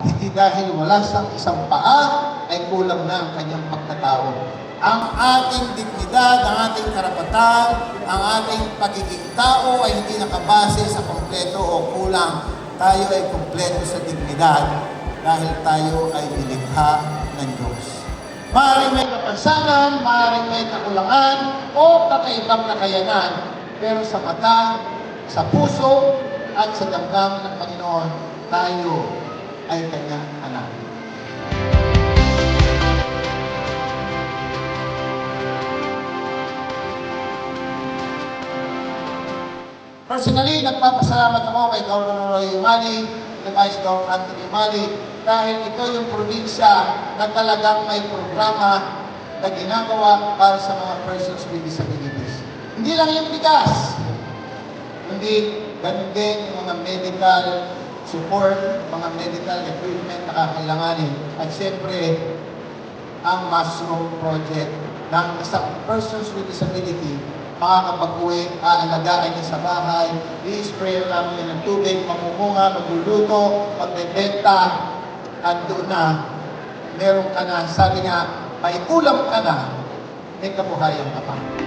Hindi dahil wala sa isang paa ay kulang na ang kanyang pagkatao. Ang ating dignidad, ang ating karapatan, ang ating pagiging tao ay hindi nakabase sa kompleto o kulang. Tayo ay kompleto sa dignidad dahil tayo ay nilikha ng Diyos. Maaaring may kapansanan, maaaring may kakulangan o kakaibang nakayanan, pero sa mata, sa puso, at sa damdam ng Panginoon, tayo ay kanyang anak. Personally, nagpapasalamat ako kay Governor Roy Umali, kay Vice Governor Anthony Umali, dahil ito yung probinsya na talagang may programa na ginagawa para sa mga persons with disabilities. Hindi lang yung bigas, kundi ganun din yung mga medical support, mga medical equipment na kakailanganin. At siyempre, ang mushroom project ng isang persons with disability, makakapag-uwi, aalagaan niya sa bahay, i-spray lang niya ng tubig, mamumunga, magluluto, magbebenta, at doon na, meron ka na, sabi nga, may ulam ka na, may kabuhayan ka pa.